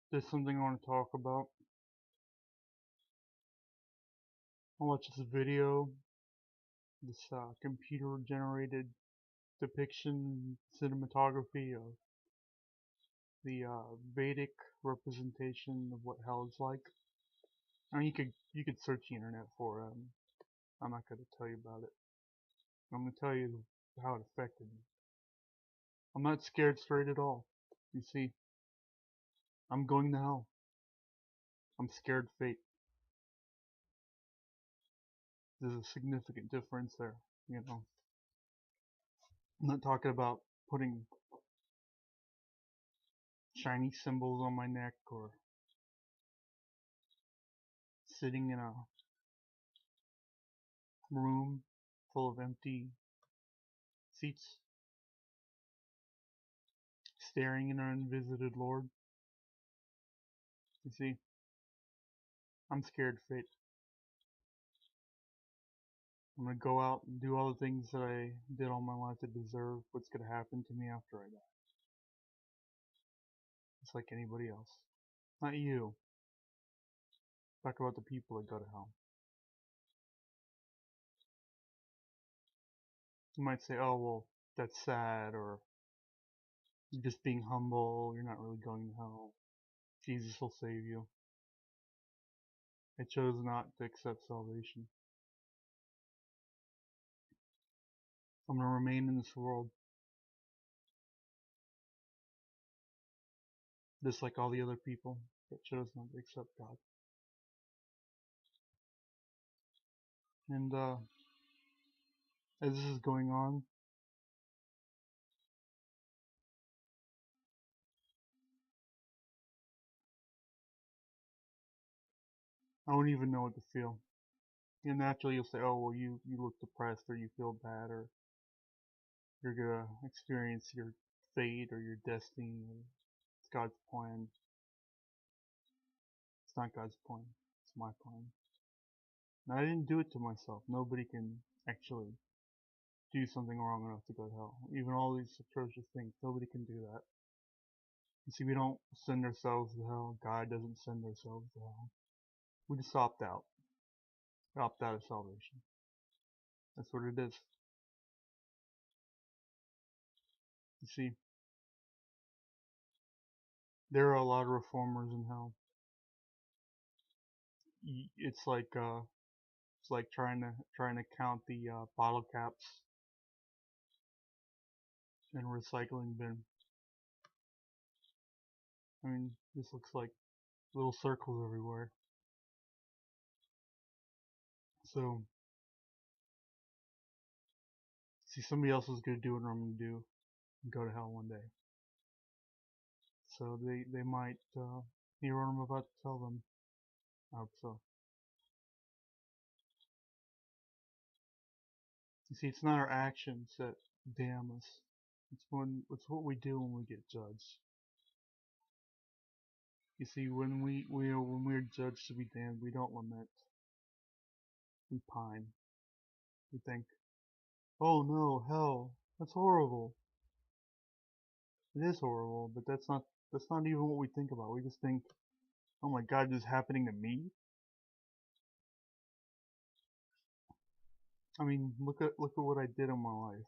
There's something I want to talk about. I watched this video, this computer generated depiction cinematography of the Vedic representation of what hell is like. I mean, you could search the internet for it. I'm not going to tell you about it. I'm going to tell you how it affected me. I'm not scared straight at all. You see, I'm going to hell. I'm scared fate. There's a significant difference there, you know. I'm not talking about putting shiny symbols on my neck or sitting in a room full of empty seats, staring at an unvisited Lord. You see, I'm scared fate. I'm gonna go out and do all the things that I did all my life to deserve what's gonna happen to me after I die. Just like anybody else. Not you. Talk about the people that go to hell. You might say, oh, well, that's sad, or you're just being humble, you're not really going to hell. Jesus will save you. I chose not to accept salvation. I'm gonna remain in this world, just like all the other people that chose not to accept God. And as this is going on, I don't even know what to feel. And naturally you'll say, oh, well, you look depressed, or you feel bad, or you're gonna experience your fate or your destiny, or it's God's plan. It's not God's plan. It's my plan. And I didn't do it to myself. Nobody can actually do something wrong enough to go to hell. Even all these atrocious things, nobody can do that. You see, we don't send ourselves to hell. God doesn't send ourselves to hell. We just opt out. We opt out of salvation. That's what it is. You see, there are a lot of reformers in hell. It's like trying to count the bottle caps in a recycling bin. I mean, this looks like little circles everywhere. So, see, somebody else is gonna do what I'm gonna do and go to hell one day. So they might hear what I'm about to tell them. I hope so. You see, it's not our actions that damn us. It's what we do when we get judged. You see, when we're judged to be damned, we don't lament. We pine. We think, oh no, hell, that's horrible. It is horrible, but that's not even what we think about. We just think, oh my God, this is happening to me. I mean, look at what I did in my life.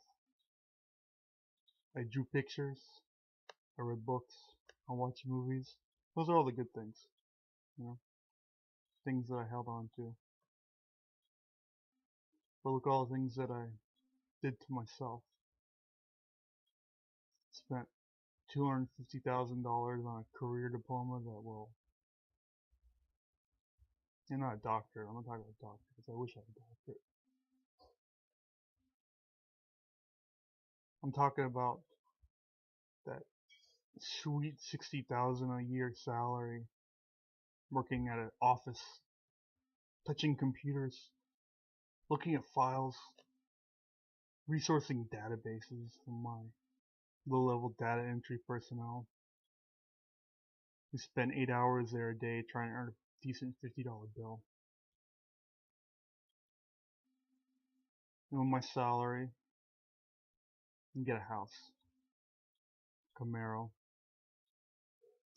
I drew pictures. I read books. I watched movies. Those are all the good things, you know, things that I held on to. But look at all the things that I did to myself. Spent $250,000 on a career diploma that will. You're not a doctor. I'm not talking about a doctor because I wish I had a doctorate. I'm talking about that sweet $60,000 a year salary, working at an office, touching computers, looking at files, resourcing databases from my low-level data entry personnel. We spend 8 hours there a day trying to earn a decent $50 bill. And with my salary, you get a house, Camaro,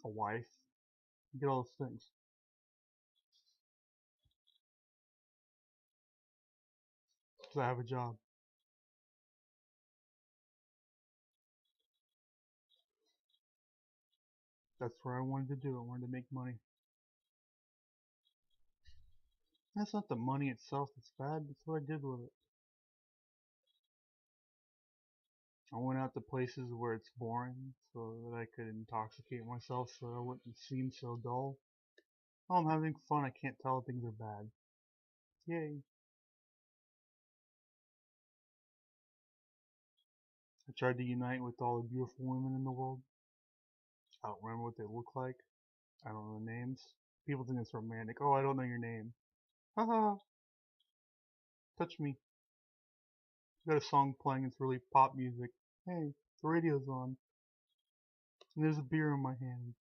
a wife, Get all those things. Because I have a job. That's what I wanted to do. I wanted to make money. That's not the money itself that's bad. That's what I did with it. I went out to places where it's boring so that I could intoxicate myself so I wouldn't seem so dull. Oh, I'm having fun. I can't tell if things are bad. Yay. I tried to unite with all the beautiful women in the world. I don't remember what they look like. I don't know the names. People think it's romantic. Oh, I don't know your name. Haha. Touch me. You got a song playing. It's really pop music. Hey, the radio's on. And there's a beer in my hand.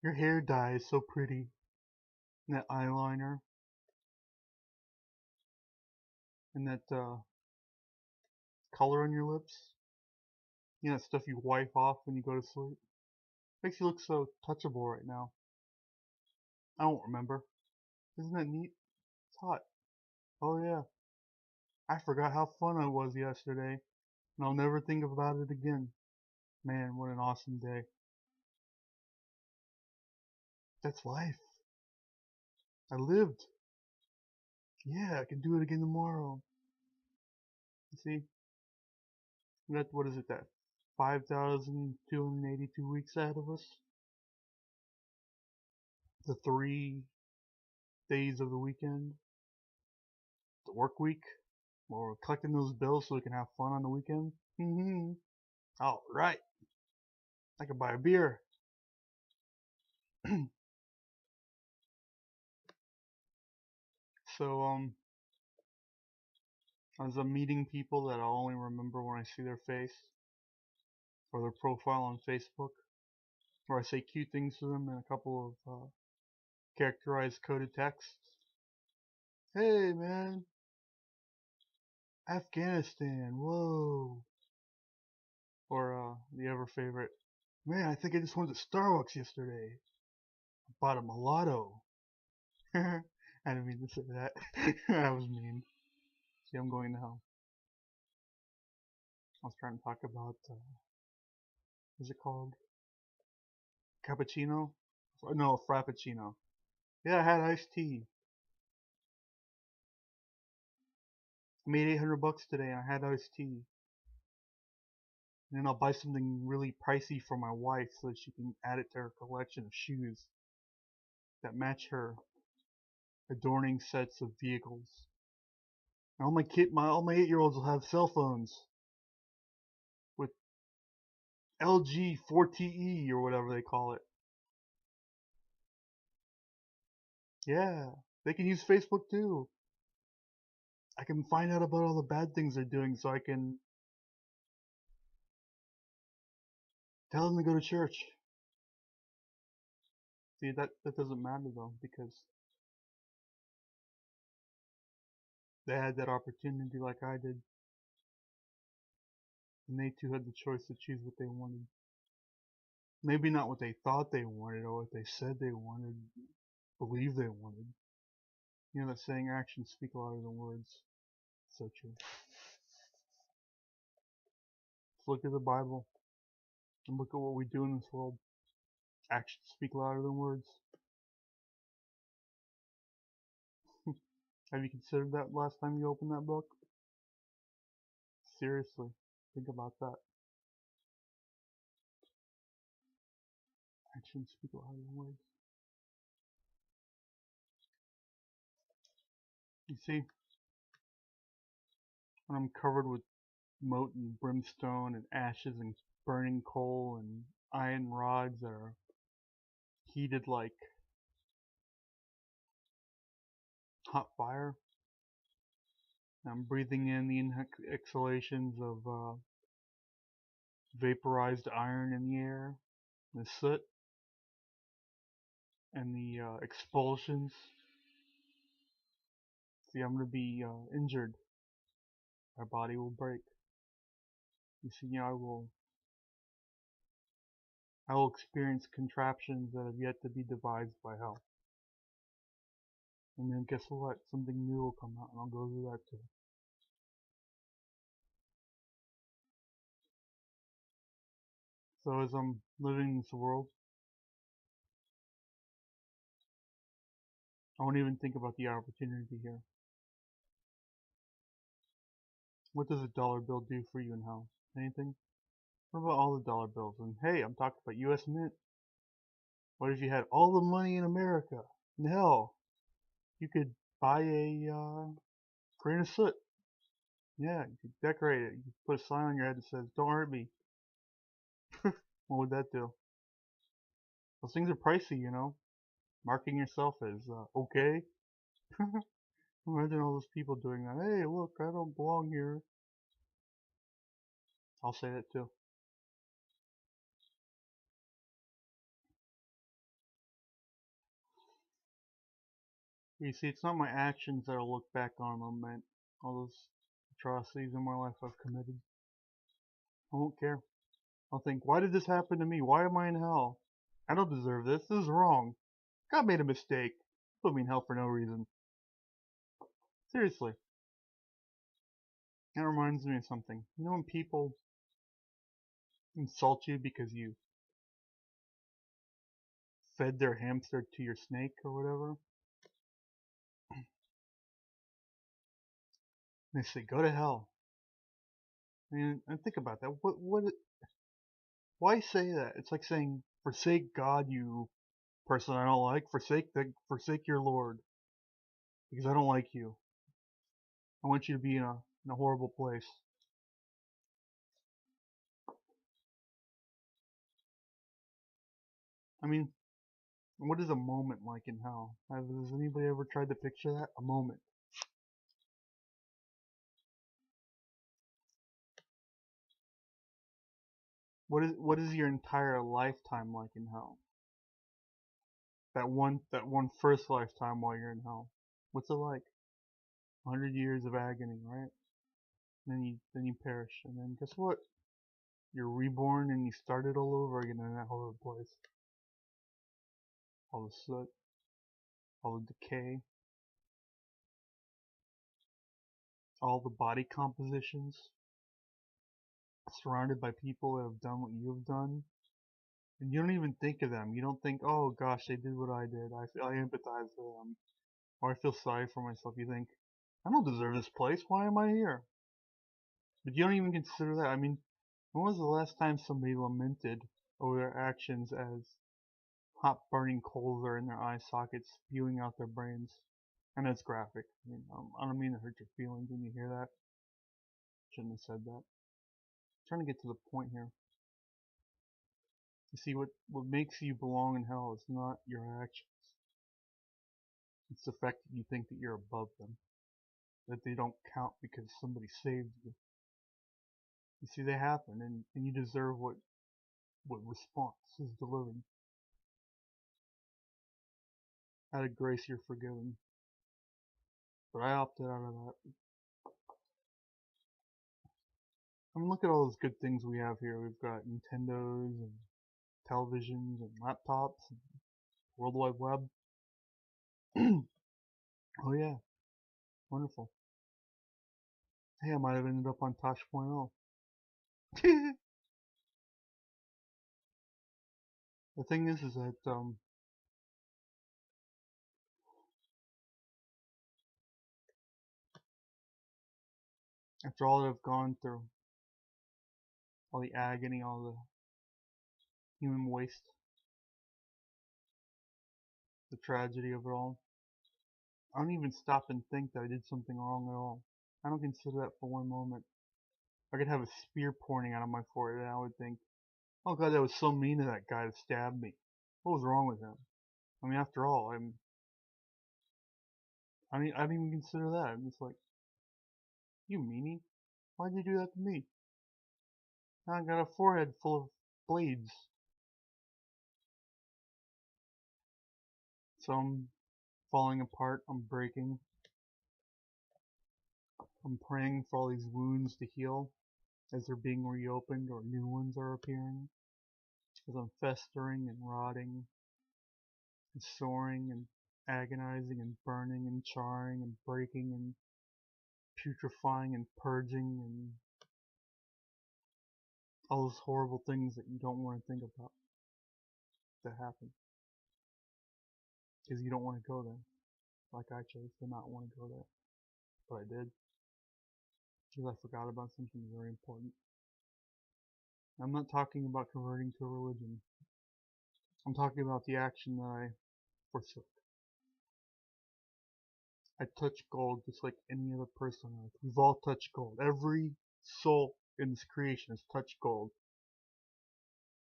Your hair dye is so pretty. And that eyeliner. And that color on your lips. You know, that stuff you wipe off when you go to sleep. Makes you look so touchable right now. I don't remember. Isn't that neat? It's hot. Oh yeah. I forgot how fun I was yesterday. And I'll never think about it again. Man, what an awesome day. That's life. I lived. Yeah, I can do it again tomorrow. You see? That, what is it, that 5,282 weeks ahead of us? The 3 days of the weekend? The work week? Or we're collecting those bills so we can have fun on the weekend? Mm-hmm. Alright. I can buy a beer. So, as I'm meeting people that I'll only remember when I see their face, or their profile on Facebook, or I say cute things to them in a couple of characterized coded texts. Hey man, Afghanistan, whoa. Or the ever favorite, man, I think I just went to Starbucks yesterday. I bought a mulatto. I didn't mean to say that. That was mean. See, I'm going to hell. I was trying to talk about, what's it called? Cappuccino? No, Frappuccino. Yeah, I had iced tea. I made 800 bucks today and I had iced tea. And then I'll buy something really pricey for my wife so that she can add it to her collection of shoes that match her adorning sets of vehicles. And all my 8-year-olds will have cell phones with LG 4TE or whatever they call it. Yeah, they can use Facebook too. I can find out about all the bad things they're doing so I can tell them to go to church. See, that doesn't matter though, because they had that opportunity like I did. And they too had the choice to choose what they wanted. Maybe not what they thought they wanted or what they said they wanted, believed they wanted. You know that saying, actions speak louder than words. So true. Let's look at the Bible and look at what we do in this world. Actions speak louder than words. Have you considered that last time you opened that book? Seriously, think about that. Actions speak louder than words. You see, when I'm covered with mote and brimstone and ashes and burning coal and iron rods that are heated like hot fire, I'm breathing in the exhalations of vaporized iron in the air, the soot, and the expulsions. See, I'm going to be injured. My body will break. You see, I will I will experience contraptions that have yet to be devised by hell. And then guess what? Something new will come out and I'll go through that too. So as I'm living in this world, I won't even think about the opportunity here. What does a dollar bill do for you in hell? Anything? What about all the dollar bills? And hey, I'm talking about US Mint. What if you had all the money in America? In hell, you could buy a grain of soot. Yeah, you could decorate it. You could put a sign on your head that says, "Don't hurt me." What would that do? Those things are pricey, you know. Marking yourself as okay. Imagine all those people doing that. Hey, look, I don't belong here. I'll say that too. You see, it's not my actions that I'll look back on lament. All those atrocities in my life I've committed. I won't care. I'll think, why did this happen to me? Why am I in hell? I don't deserve this. This is wrong. God made a mistake. Put me in hell for no reason. Seriously. That reminds me of something. You know when people insult you because you fed their hamster to your snake or whatever? They say, go to hell. And think about that. Why say that? It's like saying, forsake God, you person I don't like. Forsake your Lord. Because I don't like you. I want you to be in a horrible place. I mean, what is a moment like in hell? Has anybody ever tried to picture that? A moment. What is your entire lifetime like in hell? That one first lifetime while you're in hell. What's it like? 100 years of agony, right? Then you perish, and then guess what? You're reborn and you start it all over again in that horrible place. All the soot, all the decay, all the body compositions, surrounded by people that have done what you have done, and you don't even think of them. You don't think, oh gosh, they did what I did. I empathize with them, or I feel sorry for myself. You think, I don't deserve this place. Why am I here? But you don't even consider that. I mean, when was the last time somebody lamented over their actions as hot burning coals are in their eye sockets, spewing out their brains? And it's graphic. I mean, I don't mean to hurt your feelings when you hear that. Shouldn't have said that. I'm trying to get to the point here. You see, what makes you belong in hell is not your actions. It's the fact that you think that you're above them. That they don't count because somebody saved you. You see, they happen, and you deserve what response is delivered. Out of grace, you're forgiven. But I opted out of that. I mean, look at all those good things we have here. We've got Nintendos and televisions and laptops and World Wide Web. Oh yeah, wonderful. Hey, I might have ended up on Tosh.0. The thing is that after all that I've gone through, all the agony, all the human waste, the tragedy of it all, I don't even stop and think that I did something wrong at all. I don't consider that for one moment. I could have a spear pointing out of my forehead and I would think, oh god, that was so mean of that guy to stab me. What was wrong with him? I mean, after all, I didn't even consider that. I'm just like, you meanie, why'd you do that to me? Now I got a forehead full of blades. So I'm falling apart, I'm breaking. I'm praying for all these wounds to heal as they're being reopened or new ones are appearing. as I'm festering and rotting and soaring and agonizing and burning and charring and breaking and putrefying and purging and all those horrible things that you don't want to think about that happen because you don't want to go there. Like I chose to not want to go there, but I did because I forgot about something very important. I'm not talking about converting to a religion. I'm talking about the action that I forsook. I touch gold just like any other person on earth. We've all touched gold. Every soul in this creation has touched gold.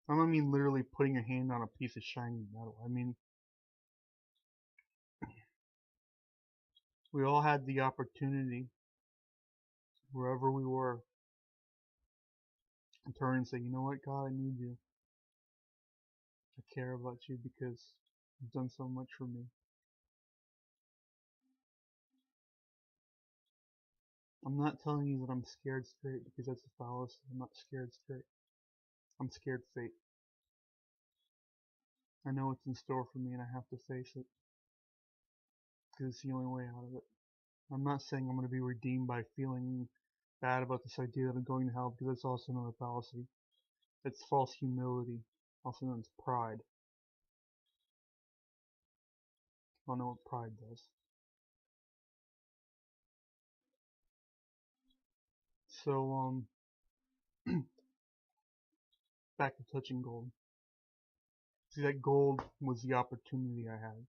I don't mean literally putting your hand on a piece of shiny metal. I mean, we all had the opportunity, wherever we were, to turn and say, you know what, God, I need you. I care about you because you've done so much for me. I'm not telling you that I'm scared straight because that's a fallacy. I'm not scared straight. I'm scared fate. I know what's in store for me and I have to face it because it's the only way out of it. I'm not saying I'm going to be redeemed by feeling bad about this idea that I'm going to hell because that's also another fallacy. It's false humility, also known as pride. I don't know what pride does. So, back to touching gold. See, that gold was the opportunity I had.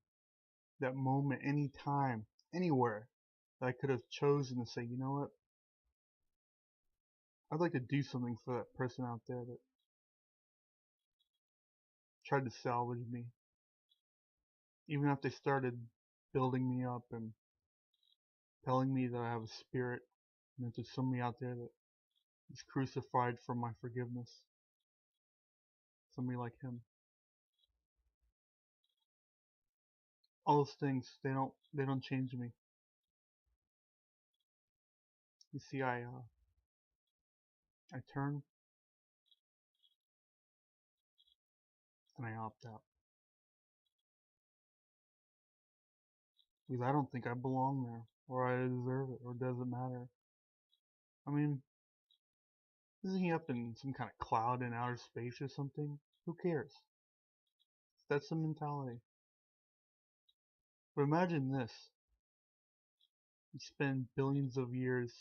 That moment, any time, anywhere, that I could have chosen to say, you know what? I'd like to do something for that person out there that tried to salvage me. Even if they started building me up and telling me that I have a spirit, and that there's somebody out there that is crucified for my forgiveness. Somebody like him. All those things, they don't change me. You see, I turn and I opt out. Because I don't think I belong there, or I deserve it, or does it matter. I mean, isn't he up in some kind of cloud in outer space or something? Who cares? That's the mentality. But imagine this. You spend billions of years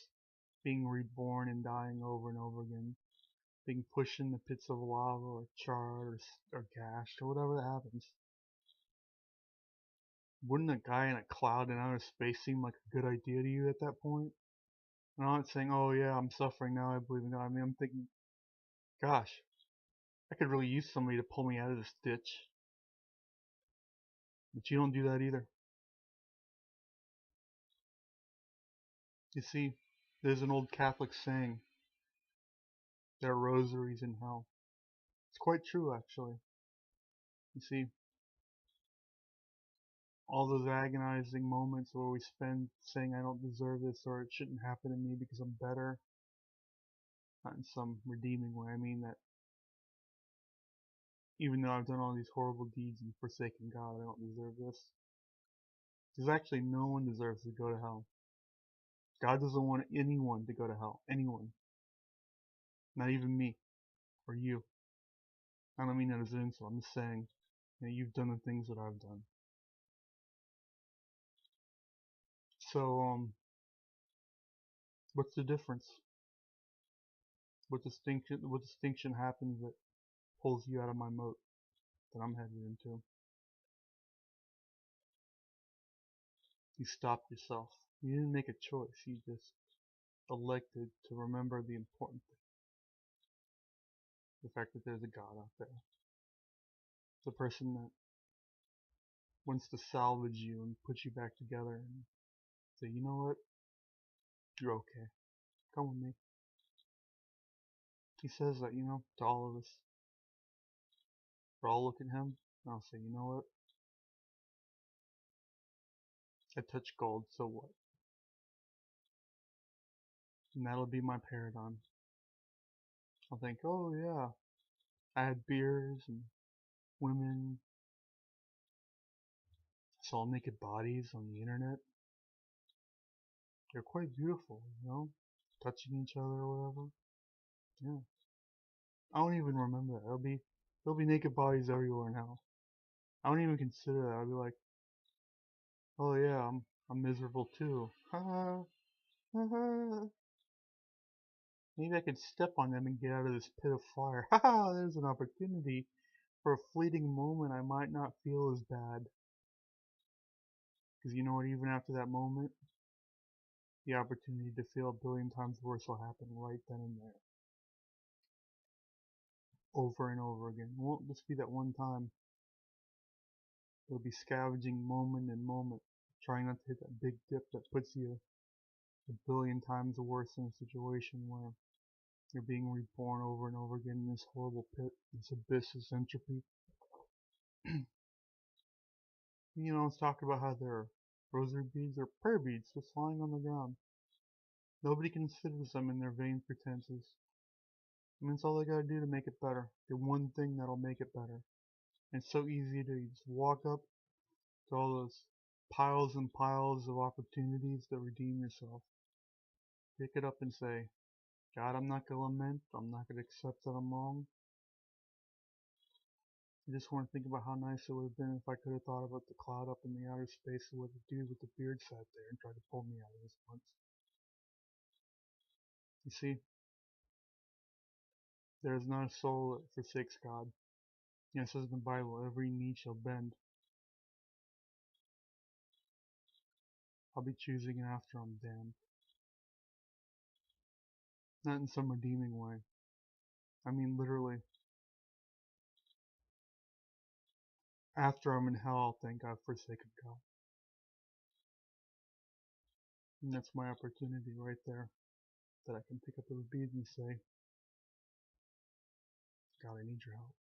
being reborn and dying over and over again, being pushed in the pits of lava or charred or gashed or whatever that happens. Wouldn't a guy in a cloud in outer space seem like a good idea to you at that point? And I'm not saying, oh yeah, I'm suffering now, I believe in God. I mean, I'm thinking, gosh, I could really use somebody to pull me out of this ditch. But you don't do that either. You see, there's an old Catholic saying, there are rosaries in hell. It's quite true, actually. You see, all those agonizing moments where we spend saying I don't deserve this or it shouldn't happen to me because I'm better, not in some redeeming way. I mean that even though I've done all these horrible deeds and forsaken God, I don't deserve this. Because actually no one deserves to go to hell. God doesn't want anyone to go to hell. Anyone. Not even me. Or you. I don't mean that as an insult. I'm just saying, you know, you've done the things that I've done. So, what's the difference? What distinction happens that pulls you out of my moat that I'm headed into? You stopped yourself. You didn't make a choice. You just elected to remember the important thing. The fact that there's a God out there. The person that wants to salvage you and put you back together and say, you know what? You're okay. Come with me. He says that, you know, to all of us. We'll all look at him and I'll say, you know what? I touch gold, so what? And that'll be my paradigm. I'll think, oh yeah, I had beers and women, saw naked bodies on the internet. They're quite beautiful, you know, touching each other or whatever. Yeah, I don't even remember that. There'll be naked bodies everywhere now. I don't even consider that. I'll be like, oh yeah, I'm miserable too. Ha ha ha. Maybe I could step on them and get out of this pit of fire. Ha ha. There's an opportunity. For a fleeting moment, I might not feel as bad. Because you know what? Even after that moment, the opportunity to feel a billion times worse will happen right then and there. Over and over again. It won't just be that one time. It'll be scavenging moment and moment, trying not to hit that big dip that puts you a billion times worse in a situation where you're being reborn over and over again in this horrible pit, this abyss of entropy. You know, let's talk about how there are rosary beads or prayer beads just lying on the ground. Nobody considers them in their vain pretenses. I mean, it's all they gotta do to make it better. The one thing that'll make it better. And it's so easy to just walk up to all those piles and piles of opportunities to redeem yourself. Pick it up and say, God, I'm not gonna lament. I'm not gonna accept that I'm wrong. I just want to think about how nice it would have been if I could have thought about the cloud up in the outer space where the dude with the beard sat there and tried to pull me out of this once. You see, there is not a soul that forsakes God. You know, it says in the Bible, every knee shall bend. I'll be choosing after I'm damned. Not in some redeeming way. I mean literally. After I'm in hell, I'll thank God for forsaken God. And that's my opportunity right there. That I can pick up those beads and say, God, I need your help.